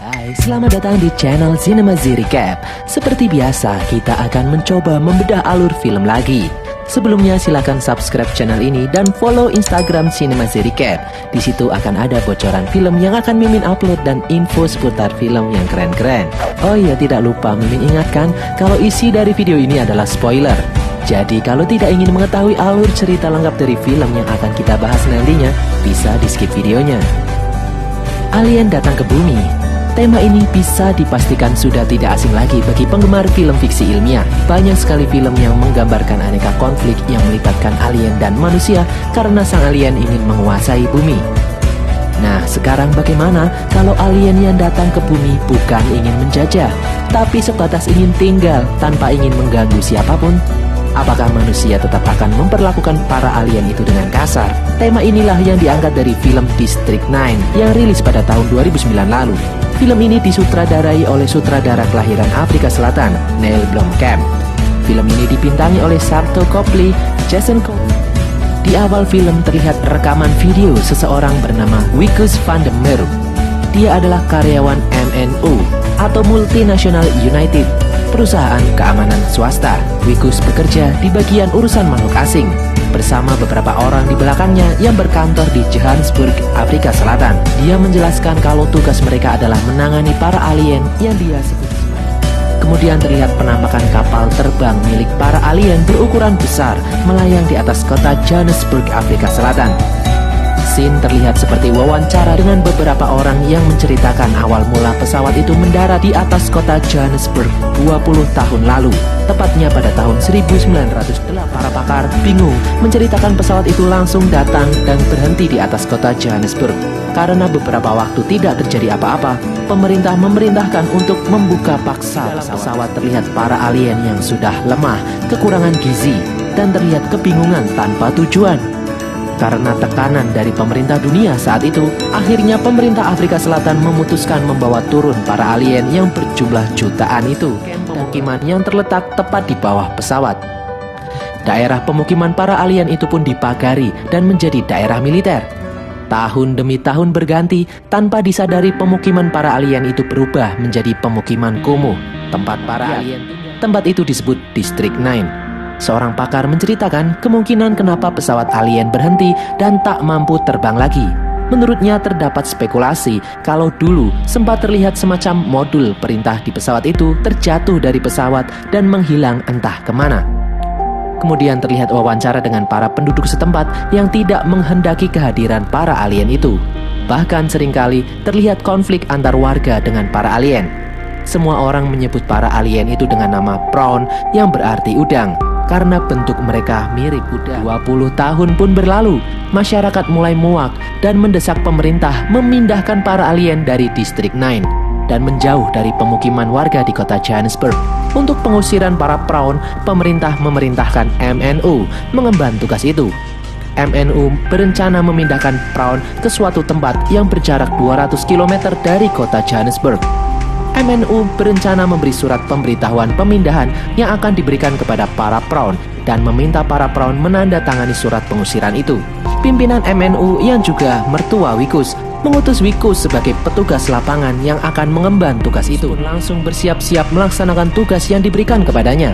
Hai, selamat datang di channel Cinema Z Recap. Seperti biasa, kita akan mencoba membedah alur film lagi. Sebelumnya silakan subscribe channel ini dan follow Instagram Cinema Z Recap. Di situ akan ada bocoran film yang akan Mimin upload dan info seputar film yang keren-keren. Oh iya, tidak lupa Mimin ingatkan kalau isi dari video ini adalah spoiler. Jadi kalau tidak ingin mengetahui alur cerita lengkap dari film yang akan kita bahas nantinya, bisa di skip videonya. Alien datang ke bumi. Tema ini bisa dipastikan sudah tidak asing lagi bagi penggemar film fiksi ilmiah. Banyak sekali film yang menggambarkan aneka konflik yang melibatkan alien dan manusia karena sang alien ingin menguasai bumi. Nah, sekarang bagaimana kalau alien yang datang ke bumi bukan ingin menjajah, tapi sebatas ingin tinggal tanpa ingin mengganggu siapapun? Apakah manusia tetap akan memperlakukan para alien itu dengan kasar? Tema inilah yang diangkat dari film District 9 yang rilis pada tahun 2009 lalu. Film ini disutradarai oleh sutradara kelahiran Afrika Selatan, Neil Blomkamp. Film ini dibintangi oleh Sharlto Copley, Jason Cole. Di awal film terlihat rekaman video seseorang bernama Wikus van der Merwe. Dia adalah karyawan MNU atau Multinational United, perusahaan keamanan swasta. Wikus bekerja di bagian urusan makhluk asing bersama beberapa orang di belakangnya yang berkantor di Johannesburg, Afrika Selatan. Dia menjelaskan kalau tugas mereka adalah menangani para alien yang dia sebut. Kemudian terlihat penampakan kapal terbang milik para alien berukuran besar melayang di atas kota Johannesburg, Afrika Selatan. Scene terlihat seperti wawancara dengan beberapa orang yang menceritakan awal mula pesawat itu mendarat di atas kota Johannesburg 20 tahun lalu, tepatnya pada tahun 1908. Para pakar bingung menceritakan pesawat itu langsung datang dan berhenti di atas kota Johannesburg. Karena beberapa waktu tidak terjadi apa-apa, pemerintah memerintahkan untuk membuka paksa pesawat. Terlihat para alien yang sudah lemah, kekurangan gizi, dan terlihat kebingungan tanpa tujuan. Karena tekanan dari pemerintah dunia saat itu, akhirnya pemerintah Afrika Selatan memutuskan membawa turun para alien yang berjumlah jutaan itu. Pemukiman yang terletak tepat di bawah pesawat. Daerah pemukiman para alien itu pun dipagari dan menjadi daerah militer. Tahun demi tahun berganti, tanpa disadari pemukiman para alien itu berubah menjadi pemukiman kumuh, tempat para alien. Tempat itu disebut District 9. Seorang pakar menceritakan kemungkinan kenapa pesawat alien berhenti dan tak mampu terbang lagi. Menurutnya terdapat spekulasi kalau dulu sempat terlihat semacam modul perintah di pesawat itu terjatuh dari pesawat dan menghilang entah kemana. Kemudian terlihat wawancara dengan para penduduk setempat yang tidak menghendaki kehadiran para alien itu. Bahkan seringkali terlihat konflik antar warga dengan para alien. Semua orang menyebut para alien itu dengan nama prawn yang berarti udang. Karena bentuk mereka mirip kuda. 20 tahun pun berlalu, masyarakat mulai muak dan mendesak pemerintah memindahkan para alien dari District 9 dan menjauh dari pemukiman warga di kota Johannesburg. Untuk pengusiran para prawn, pemerintah memerintahkan MNU mengemban tugas itu. MNU berencana memindahkan prawn ke suatu tempat yang berjarak 200 km dari kota Johannesburg. MNU berencana memberi surat pemberitahuan pemindahan yang akan diberikan kepada para prawn dan meminta para prawn menandatangani surat pengusiran itu. Pimpinan MNU yang juga mertua Wikus mengutus Wikus sebagai petugas lapangan yang akan mengemban tugas itu. Langsung bersiap-siap melaksanakan tugas yang diberikan kepadanya.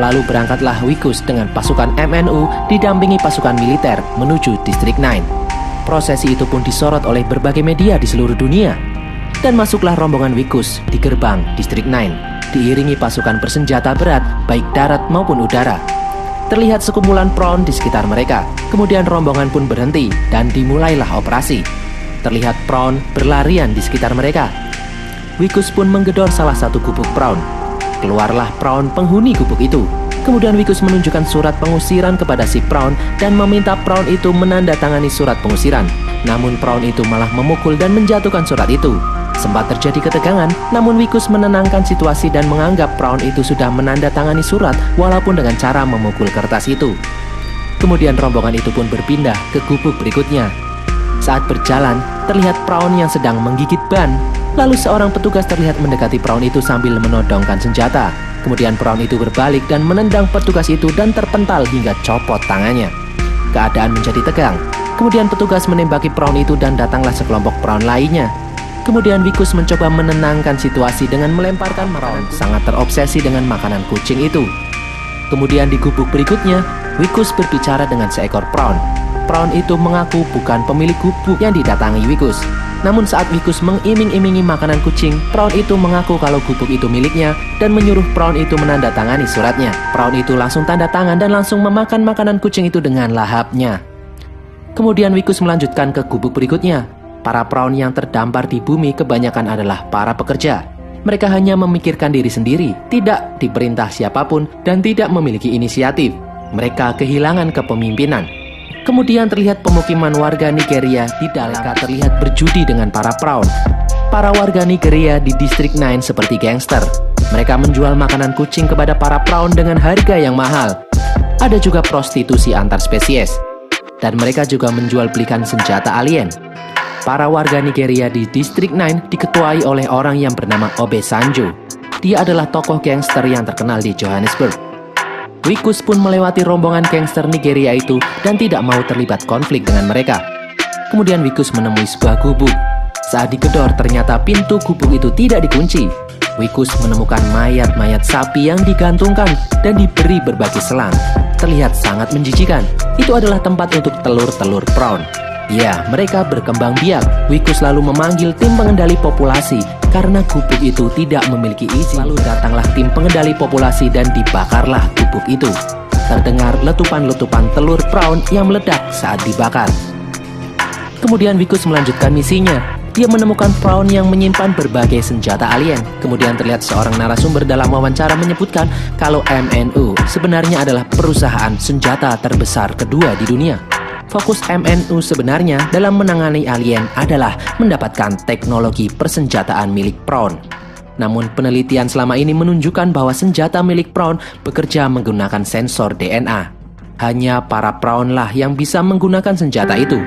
Lalu berangkatlah Wikus dengan pasukan MNU didampingi pasukan militer menuju District 9. Prosesi itu pun disorot oleh berbagai media di seluruh dunia. Dan masuklah rombongan Wikus di gerbang District 9, diiringi pasukan bersenjata berat baik darat maupun udara. Terlihat sekumpulan prawn di sekitar mereka. Kemudian rombongan pun berhenti dan dimulailah operasi. Terlihat prawn berlarian di sekitar mereka. Wikus pun menggedor salah satu gubuk prawn. Keluarlah prawn penghuni gubuk itu. Kemudian Wikus menunjukkan surat pengusiran kepada si prawn dan meminta prawn itu menandatangani surat pengusiran. Namun prawn itu malah memukul dan menjatuhkan surat itu. Sempat terjadi ketegangan, namun Wikus menenangkan situasi dan menganggap prawn itu sudah menandatangani surat walaupun dengan cara memukul kertas itu. Kemudian rombongan itu pun berpindah ke gubuk berikutnya. Saat berjalan, terlihat prawn yang sedang menggigit ban. Lalu seorang petugas terlihat mendekati prawn itu sambil menodongkan senjata. Kemudian prawn itu berbalik dan menendang petugas itu dan terpental hingga copot tangannya. Keadaan menjadi tegang. Kemudian petugas menembaki prawn itu dan datanglah sekelompok prawn lainnya. Kemudian Wikus mencoba menenangkan situasi dengan melemparkan Prawn. Sangat terobsesi dengan makanan kucing itu. Kemudian di gubuk berikutnya, Wikus berbicara dengan seekor Prawn. Prawn itu mengaku bukan pemilik gubuk yang didatangi Wikus. Namun saat Wikus mengiming-imingi makanan kucing, Prawn itu mengaku kalau gubuk itu miliknya dan menyuruh Prawn itu menandatangani suratnya. Prawn itu langsung tanda tangan dan langsung memakan makanan kucing itu dengan lahapnya. Kemudian Wikus melanjutkan ke gubuk berikutnya. Para Prawn yang terdampar di bumi kebanyakan adalah para pekerja. Mereka hanya memikirkan diri sendiri, tidak diperintah siapapun dan tidak memiliki inisiatif. Mereka kehilangan kepemimpinan. Kemudian terlihat pemukiman warga Nigeria di dalam terlihat berjudi dengan para Prawn. Para warga Nigeria di distrik 9 seperti gangster. Mereka menjual makanan kucing kepada para Prawn dengan harga yang mahal. Ada juga prostitusi antar spesies. Dan mereka juga menjual belikan senjata alien. Para warga Nigeria di distrik 9 diketuai oleh orang yang bernama Obe Sanjo. Dia adalah tokoh gangster yang terkenal di Johannesburg. Wikus pun melewati rombongan gangster Nigeria itu dan tidak mau terlibat konflik dengan mereka. Kemudian Wikus menemui sebuah gubuk. Saat digedor ternyata pintu gubuk itu tidak dikunci. Wikus menemukan mayat-mayat sapi yang digantungkan dan diberi berbagai selang. Terlihat sangat menjijikan. Itu adalah tempat untuk telur-telur Prawn. Ya, mereka berkembang biak. Wikus lalu memanggil tim pengendali populasi karena gubuk itu tidak memiliki izin. Lalu datanglah tim pengendali populasi dan dibakarlah gubuk itu. Terdengar letupan-letupan telur Prawn yang meledak saat dibakar. Kemudian Wikus melanjutkan misinya. Dia menemukan Prawn yang menyimpan berbagai senjata alien. Kemudian terlihat seorang narasumber dalam wawancara menyebutkan kalau MNU sebenarnya adalah perusahaan senjata terbesar kedua di dunia. Fokus MNU sebenarnya dalam menangani alien adalah mendapatkan teknologi persenjataan milik Prawn. Namun penelitian selama ini menunjukkan bahwa senjata milik Prawn bekerja menggunakan sensor DNA. Hanya para Prawn lah yang bisa menggunakan senjata itu.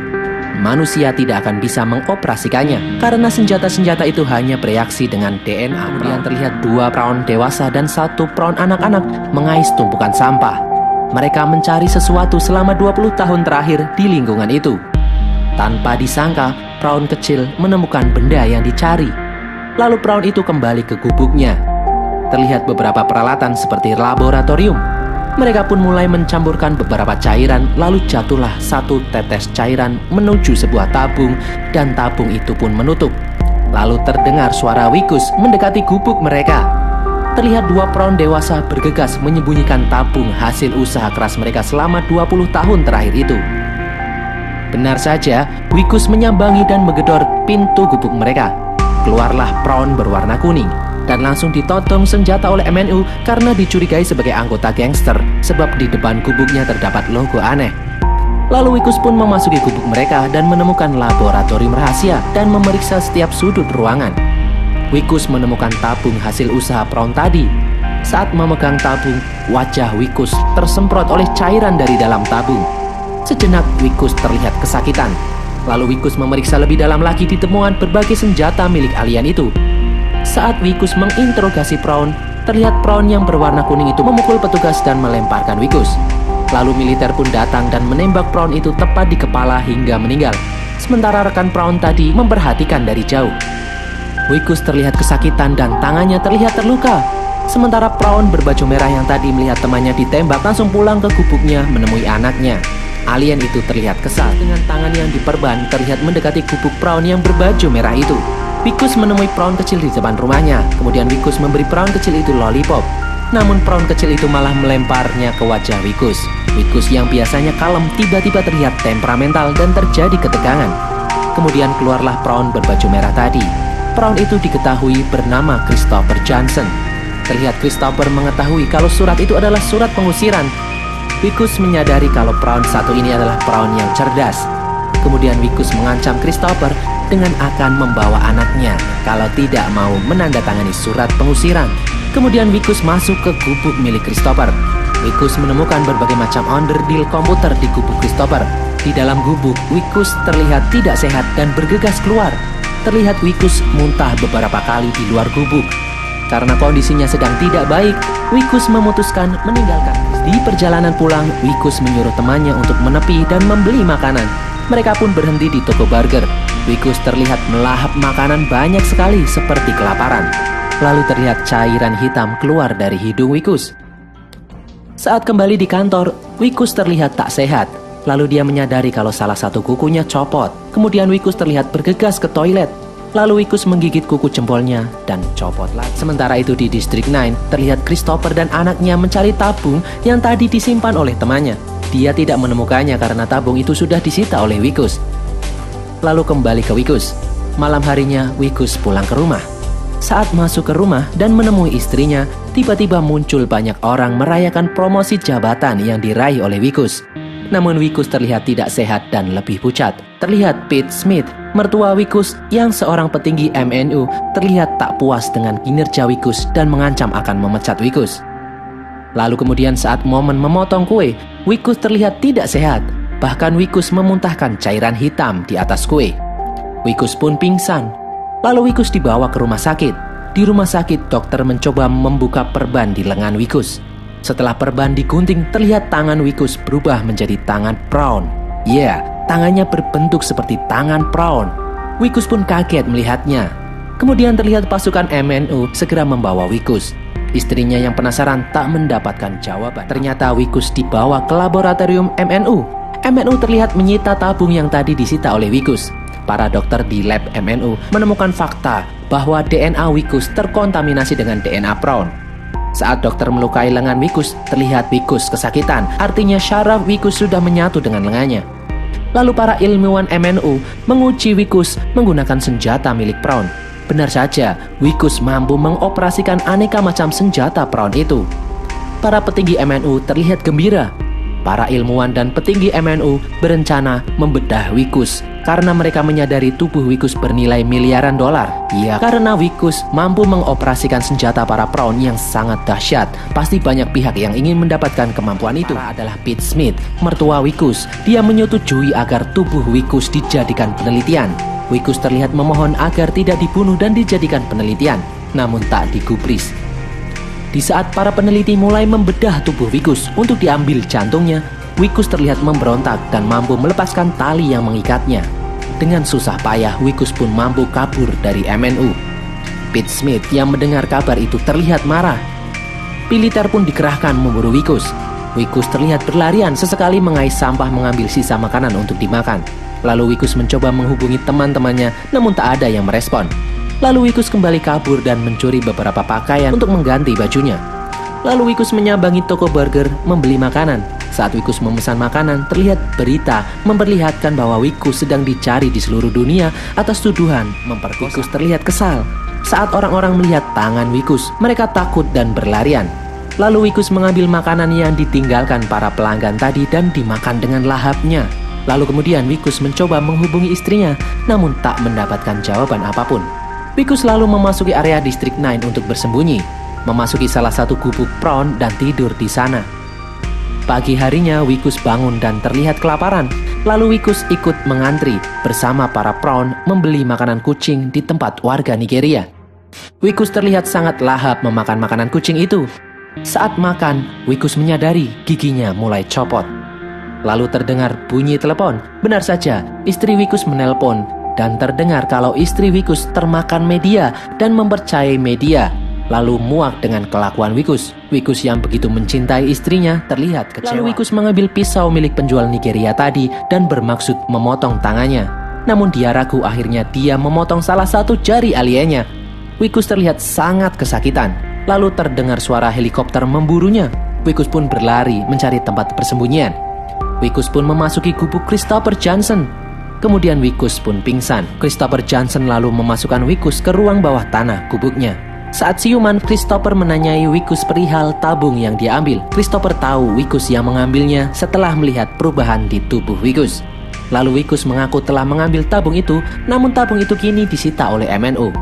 Manusia tidak akan bisa mengoperasikannya karena senjata-senjata itu hanya bereaksi dengan DNA. Kemudian terlihat 2 Prawn dewasa dan 1 Prawn anak-anak mengais tumpukan sampah. Mereka mencari sesuatu selama 20 tahun terakhir di lingkungan itu. Tanpa disangka, Prawn kecil menemukan benda yang dicari. Lalu Prawn itu kembali ke gubuknya. Terlihat beberapa peralatan seperti laboratorium. Mereka pun mulai mencampurkan beberapa cairan, lalu jatuhlah 1 tetes cairan menuju sebuah tabung, dan tabung itu pun menutup. Lalu terdengar suara Wikus mendekati gubuk mereka. Terlihat 2 Prawn dewasa bergegas menyembunyikan tabung hasil usaha keras mereka selama 20 tahun terakhir itu. Benar saja, Wikus menyambangi dan menggedor pintu gubuk mereka. Keluarlah Prawn berwarna kuning dan langsung ditodong senjata oleh MNU karena dicurigai sebagai anggota gangster sebab di depan gubuknya terdapat logo aneh. Lalu Wikus pun memasuki gubuk mereka dan menemukan laboratorium rahasia dan memeriksa setiap sudut ruangan. Wikus menemukan tabung hasil usaha Prawn tadi. Saat memegang tabung, wajah Wikus tersemprot oleh cairan dari dalam tabung. Sejenak Wikus terlihat kesakitan. Lalu Wikus memeriksa lebih dalam lagi ditemukan berbagai senjata milik alien itu. Saat Wikus menginterogasi Prawn, terlihat Prawn yang berwarna kuning itu memukul petugas dan melemparkan Wikus. Lalu militer pun datang dan menembak Prawn itu tepat di kepala hingga meninggal. Sementara rekan Prawn tadi memperhatikan dari jauh. Wikus terlihat kesakitan dan tangannya terlihat terluka. Sementara Prawn berbaju merah yang tadi melihat temannya ditembak langsung pulang ke gubuknya menemui anaknya. Alien itu terlihat kesal dengan tangan yang diperban terlihat mendekati gubuk Prawn yang berbaju merah itu. Wikus menemui Prawn kecil di depan rumahnya. Kemudian Wikus memberi Prawn kecil itu lollipop. Namun Prawn kecil itu malah melemparnya ke wajah Wikus. Wikus yang biasanya kalem tiba-tiba terlihat temperamental dan terjadi ketegangan. Kemudian keluarlah Prawn berbaju merah tadi. Prawn itu diketahui bernama Christopher Johnson. Terlihat Christopher mengetahui kalau surat itu adalah surat pengusiran. Wikus menyadari kalau Prawn satu ini adalah Prawn yang cerdas. Kemudian Wikus mengancam Christopher dengan akan membawa anaknya kalau tidak mau menandatangani surat pengusiran. Kemudian Wikus masuk ke gubuk milik Christopher. Wikus menemukan berbagai macam onderdil komputer di gubuk Christopher. Di dalam gubuk, Wikus terlihat tidak sehat dan bergegas keluar. Terlihat Wikus muntah beberapa kali di luar gubuk. Karena kondisinya sedang tidak baik, Wikus memutuskan meninggalkan. Di perjalanan pulang, Wikus menyuruh temannya untuk menepi dan membeli makanan. Mereka pun berhenti di toko burger. Wikus terlihat melahap makanan banyak sekali seperti kelaparan. Lalu terlihat cairan hitam keluar dari hidung Wikus. Saat kembali di kantor, Wikus terlihat tak sehat. Lalu dia menyadari kalau salah satu kukunya copot. Kemudian Wikus terlihat bergegas ke toilet. Lalu Wikus menggigit kuku jempolnya dan copot lagi. Sementara itu di District 9, terlihat Christopher dan anaknya mencari tabung yang tadi disimpan oleh temannya. Dia tidak menemukannya karena tabung itu sudah disita oleh Wikus. Lalu kembali ke Wikus. Malam harinya Wikus pulang ke rumah. Saat masuk ke rumah dan menemui istrinya, tiba-tiba muncul banyak orang merayakan promosi jabatan yang diraih oleh Wikus. Namun Wikus terlihat tidak sehat dan lebih pucat. Terlihat Pete Smith, mertua Wikus yang seorang petinggi MNU, terlihat tak puas dengan kinerja Wikus dan mengancam akan memecat Wikus. Lalu kemudian saat momen memotong kue, Wikus terlihat tidak sehat. Bahkan Wikus memuntahkan cairan hitam di atas kue. Wikus pun pingsan. Lalu Wikus dibawa ke rumah sakit. Di rumah sakit, dokter mencoba membuka perban di lengan Wikus. Setelah perban digunting, terlihat tangan Wikus berubah menjadi tangan prawn. Ya, tangannya berbentuk seperti tangan prawn. Wikus pun kaget melihatnya. Kemudian terlihat pasukan MNU segera membawa Wikus. Istrinya yang penasaran tak mendapatkan jawaban. Ternyata Wikus dibawa ke laboratorium MNU. MNU terlihat menyita tabung yang tadi disita oleh Wikus. Para dokter di lab MNU menemukan fakta bahwa DNA Wikus terkontaminasi dengan DNA prawn. Saat dokter melukai lengan Wikus, terlihat Wikus kesakitan. Artinya syaraf Wikus sudah menyatu dengan lengannya. Lalu para ilmuwan MNU menguji Wikus menggunakan senjata milik prawn. Benar saja, Wikus mampu mengoperasikan aneka macam senjata prawn itu. Para petinggi MNU terlihat gembira. Para ilmuwan dan petinggi MNU berencana membedah Wikus karena mereka menyadari tubuh Wikus bernilai miliaran dolar. Ya, karena Wikus mampu mengoperasikan senjata para prawn yang sangat dahsyat. Pasti banyak pihak yang ingin mendapatkan kemampuan itu. Adalah Pete Smith, mertua Wikus. Dia menyetujui agar tubuh Wikus dijadikan penelitian. Wikus terlihat memohon agar tidak dibunuh dan dijadikan penelitian, namun tak digubris. Di saat para peneliti mulai membedah tubuh Wikus untuk diambil jantungnya, Wikus terlihat memberontak dan mampu melepaskan tali yang mengikatnya. Dengan susah payah, Wikus pun mampu kabur dari MNU. Pete Smith yang mendengar kabar itu terlihat marah. Militer pun dikerahkan memburu Wikus. Wikus terlihat berlarian, sesekali mengais sampah mengambil sisa makanan untuk dimakan. Lalu Wikus mencoba menghubungi teman-temannya, namun tak ada yang merespon. Lalu Wikus kembali kabur dan mencuri beberapa pakaian untuk mengganti bajunya. Lalu Wikus menyambangi toko burger membeli makanan. Saat Wikus memesan makanan, terlihat berita memperlihatkan bahwa Wikus sedang dicari di seluruh dunia atas tuduhan memperkosa. Wikus terlihat kesal. Saat orang-orang melihat tangan Wikus, mereka takut dan berlarian. Lalu Wikus mengambil makanan yang ditinggalkan para pelanggan tadi dan dimakan dengan lahapnya. Lalu kemudian Wikus mencoba menghubungi istrinya, namun tak mendapatkan jawaban apapun. Wikus lalu memasuki area District 9 untuk bersembunyi, memasuki salah satu gubuk prawn dan tidur di sana. Pagi harinya Wikus bangun dan terlihat kelaparan. Lalu Wikus ikut mengantri bersama para prawn membeli makanan kucing di tempat warga Nigeria. Wikus terlihat sangat lahap memakan makanan kucing itu. Saat makan, Wikus menyadari giginya mulai copot. Lalu terdengar bunyi telepon. Benar saja, istri Wikus menelpon. Dan terdengar kalau istri Wikus termakan media dan mempercayai media. Lalu muak dengan kelakuan Wikus. Wikus yang begitu mencintai istrinya terlihat kecewa. Lalu Wikus mengambil pisau milik penjual Nigeria tadi dan bermaksud memotong tangannya. Namun dia ragu, akhirnya dia memotong salah satu jari aliennya. Wikus terlihat sangat kesakitan. Lalu terdengar suara helikopter memburunya. Wikus pun berlari mencari tempat persembunyian. Wikus pun memasuki gubuk Christopher Johnson. Kemudian Wikus pun pingsan. Christopher Johnson lalu memasukkan Wikus ke ruang bawah tanah gubuknya. Saat siuman, Christopher menanyai Wikus perihal tabung yang dia ambil. Christopher tahu Wikus yang mengambilnya setelah melihat perubahan di tubuh Wikus. Lalu Wikus mengaku telah mengambil tabung itu, namun tabung itu kini disita oleh MNU.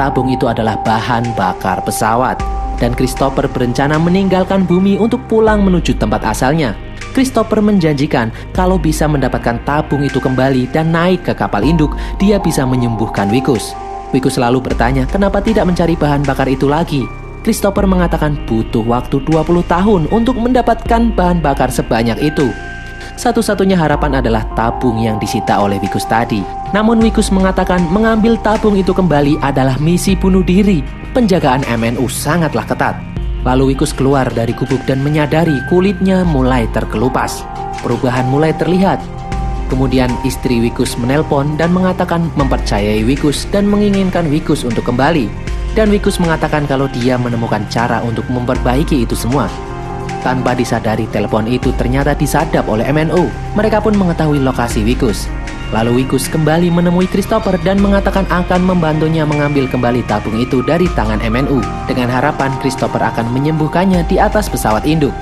Tabung itu adalah bahan bakar pesawat, dan Christopher berencana meninggalkan bumi untuk pulang menuju tempat asalnya. Christopher menjanjikan kalau bisa mendapatkan tabung itu kembali dan naik ke kapal induk, dia bisa menyembuhkan Wikus. Wikus lalu bertanya kenapa tidak mencari bahan bakar itu lagi. Christopher mengatakan butuh waktu 20 tahun untuk mendapatkan bahan bakar sebanyak itu. Satu-satunya harapan adalah tabung yang disita oleh Wikus tadi. Namun Wikus mengatakan mengambil tabung itu kembali adalah misi bunuh diri. Penjagaan MNU sangatlah ketat. Lalu Wikus keluar dari gubuk dan menyadari kulitnya mulai terkelupas. Perubahan mulai terlihat. Kemudian istri Wikus menelpon dan mengatakan mempercayai Wikus dan menginginkan Wikus untuk kembali. Dan Wikus mengatakan kalau dia menemukan cara untuk memperbaiki itu semua. Tanpa disadari, telepon itu ternyata disadap oleh MNU. Mereka pun mengetahui lokasi Wikus. Lalu Wikus kembali menemui Christopher dan mengatakan akan membantunya mengambil kembali tabung itu dari tangan MNU. Dengan harapan Christopher akan menyembuhkannya di atas pesawat induk.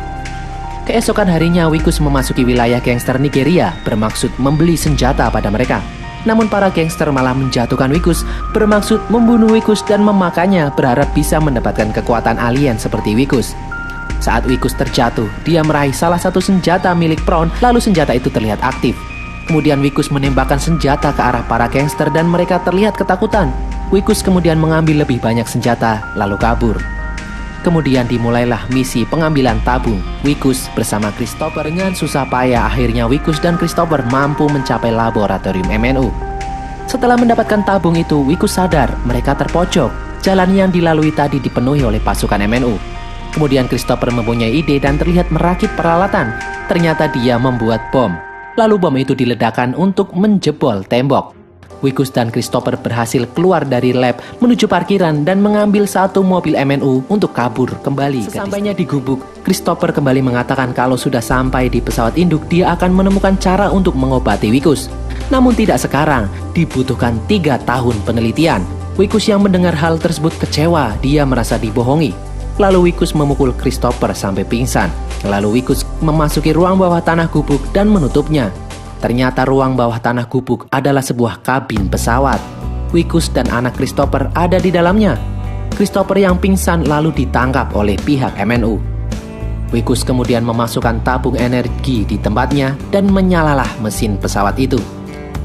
Keesokan harinya Wikus memasuki wilayah gangster Nigeria bermaksud membeli senjata pada mereka. Namun para gangster malah menjatuhkan Wikus, bermaksud membunuh Wikus dan memakannya, berharap bisa mendapatkan kekuatan alien seperti Wikus. Saat Wikus terjatuh, dia meraih salah satu senjata milik Prawn, lalu senjata itu terlihat aktif. Kemudian Wikus menembakkan senjata ke arah para gangster dan mereka terlihat ketakutan. Wikus kemudian mengambil lebih banyak senjata, lalu kabur. Kemudian dimulailah misi pengambilan tabung. Wikus bersama Christopher dengan susah payah akhirnya Wikus dan Christopher mampu mencapai laboratorium MNU. Setelah mendapatkan tabung itu, Wikus sadar mereka terpojok. Jalan yang dilalui tadi dipenuhi oleh pasukan MNU. Kemudian Christopher mempunyai ide dan terlihat merakit peralatan. Ternyata dia membuat bom. Lalu bom itu diledakkan untuk menjebol tembok. Wikus dan Christopher berhasil keluar dari lab menuju parkiran dan mengambil satu mobil MNU untuk kabur kembali. Sesampainya di gubuk, Christopher kembali mengatakan kalau sudah sampai di pesawat induk dia akan menemukan cara untuk mengobati Wikus. Namun tidak sekarang, dibutuhkan 3 tahun penelitian. Wikus yang mendengar hal tersebut kecewa, dia merasa dibohongi. Lalu Wikus memukul Christopher sampai pingsan. Lalu Wikus memasuki ruang bawah tanah gubuk dan menutupnya. Ternyata ruang bawah tanah gubuk adalah sebuah kabin pesawat. Wikus dan anak Christopher ada di dalamnya. Christopher yang pingsan lalu ditangkap oleh pihak MNU. Wikus kemudian memasukkan tabung energi di tempatnya dan menyalalah mesin pesawat itu.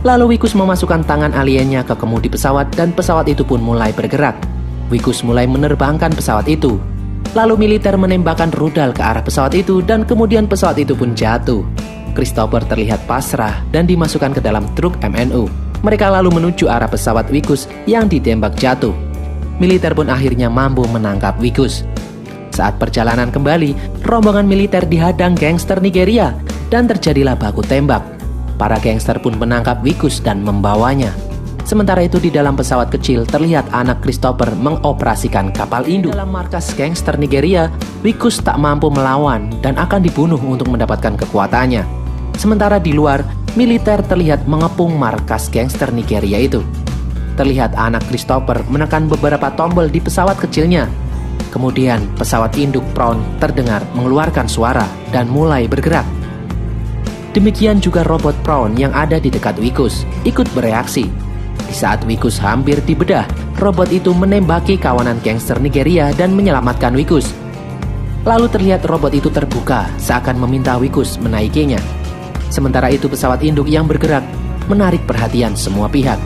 Lalu Wikus memasukkan tangan aliennya ke kemudi pesawat dan pesawat itu pun mulai bergerak. Wikus mulai menerbangkan pesawat itu. Lalu militer menembakkan rudal ke arah pesawat itu dan kemudian pesawat itu pun jatuh. Christopher terlihat pasrah dan dimasukkan ke dalam truk MNU. Mereka lalu menuju arah pesawat Wikus yang ditembak jatuh. Militer pun akhirnya mampu menangkap Wikus. Saat perjalanan kembali, rombongan militer dihadang gangster Nigeria dan terjadilah baku tembak. Para gangster pun menangkap Wikus dan membawanya. Sementara itu di dalam pesawat kecil terlihat anak Christopher mengoperasikan kapal induk. Dalam markas gangster Nigeria, Wikus tak mampu melawan dan akan dibunuh untuk mendapatkan kekuatannya. Sementara di luar, militer terlihat mengepung markas gangster Nigeria itu. Terlihat anak Christopher menekan beberapa tombol di pesawat kecilnya. Kemudian pesawat induk Prawn terdengar mengeluarkan suara dan mulai bergerak. Demikian juga robot Prawn yang ada di dekat Wikus ikut bereaksi. Di saat Wikus hampir dibedah, robot itu menembaki kawanan gangster Nigeria dan menyelamatkan Wikus. Lalu terlihat robot itu terbuka seakan meminta Wikus menaikinya. Sementara itu pesawat induk yang bergerak menarik perhatian semua pihak.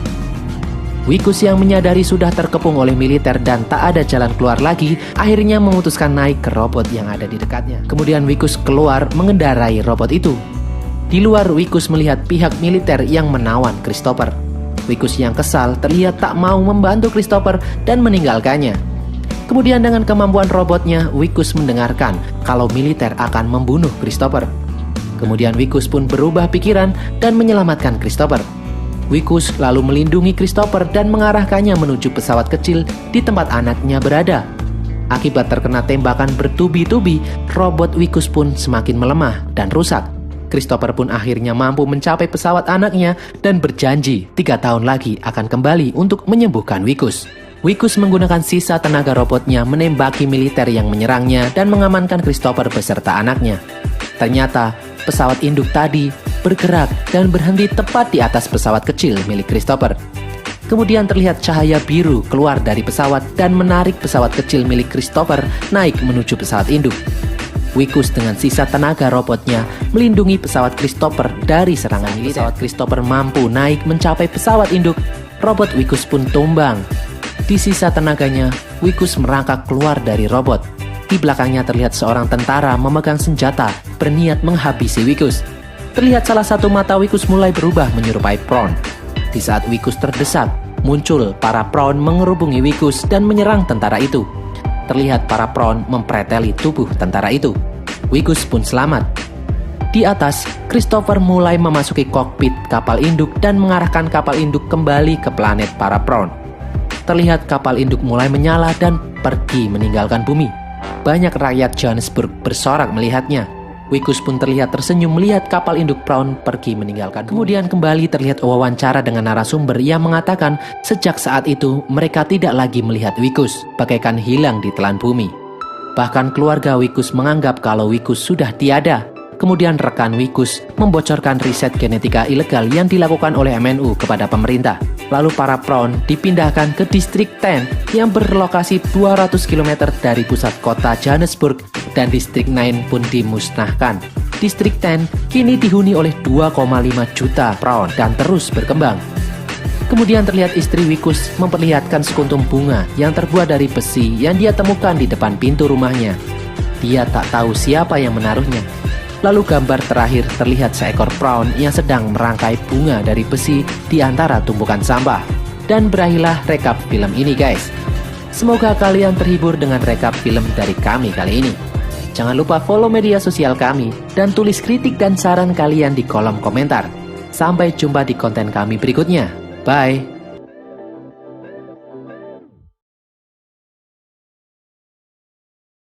Wikus yang menyadari sudah terkepung oleh militer dan tak ada jalan keluar lagi, akhirnya memutuskan naik ke robot yang ada di dekatnya. Kemudian Wikus keluar mengendarai robot itu. Di luar Wikus melihat pihak militer yang menawan Christopher. Wikus yang kesal terlihat tak mau membantu Christopher dan meninggalkannya. Kemudian dengan kemampuan robotnya, Wikus mendengarkan kalau militer akan membunuh Christopher. Kemudian Wikus pun berubah pikiran dan menyelamatkan Christopher. Wikus lalu melindungi Christopher dan mengarahkannya menuju pesawat kecil di tempat anaknya berada. Akibat terkena tembakan bertubi-tubi, robot Wikus pun semakin melemah dan rusak. Christopher pun akhirnya mampu mencapai pesawat anaknya dan berjanji 3 tahun lagi akan kembali untuk menyembuhkan Wikus. Wikus menggunakan sisa tenaga robotnya menembaki militer yang menyerangnya dan mengamankan Christopher beserta anaknya. Ternyata pesawat induk tadi bergerak dan berhenti tepat di atas pesawat kecil milik Christopher. Kemudian terlihat cahaya biru keluar dari pesawat dan menarik pesawat kecil milik Christopher naik menuju pesawat induk. Wikus dengan sisa tenaga robotnya melindungi pesawat Christopher dari serangan militer. Pesawat Christopher mampu naik mencapai pesawat induk. Robot Wikus pun tumbang. Di sisa tenaganya, Wikus merangkak keluar dari robot. Di belakangnya terlihat seorang tentara memegang senjata berniat menghabisi Wikus. terlihat salah satu mata Wikus mulai berubah menyerupai Prawn. Di saat Wikus terdesak, muncul para Prawn mengerubungi Wikus dan menyerang tentara itu. Terlihat para Prawn mempreteli tubuh tentara itu. Wikus pun selamat. Di atas, Christopher mulai memasuki kokpit kapal induk dan mengarahkan kapal induk kembali ke planet para Prawn. Terlihat kapal induk mulai menyala dan pergi meninggalkan bumi. Banyak rakyat Johannesburg bersorak melihatnya. Wikus pun terlihat tersenyum melihat kapal induk Prawn pergi meninggalkan. Kemudian kembali terlihat wawancara dengan narasumber yang mengatakan sejak saat itu mereka tidak lagi melihat Wikus, bagaikan hilang di telan bumi. Bahkan keluarga Wikus menganggap kalau Wikus sudah tiada. Kemudian rekan Wikus membocorkan riset genetika ilegal yang dilakukan oleh MNU kepada pemerintah. Lalu para Prawn dipindahkan ke distrik 10 yang berlokasi 200 km dari pusat kota Johannesburg dan distrik 9 pun dimusnahkan. Distrik 10 kini dihuni oleh 2,5 juta Prawn dan terus berkembang. Kemudian terlihat istri Wikus memperlihatkan sekuntum bunga yang terbuat dari besi yang dia temukan di depan pintu rumahnya. Dia tak tahu siapa yang menaruhnya. Lalu gambar terakhir terlihat seekor Prawn yang sedang merangkai bunga dari besi di antara tumpukan sampah. Dan berakhirlah rekap film ini guys. Semoga kalian terhibur dengan rekap film dari kami kali ini. Jangan lupa follow media sosial kami dan tulis kritik dan saran kalian di kolom komentar. Sampai jumpa di konten kami berikutnya. Bye!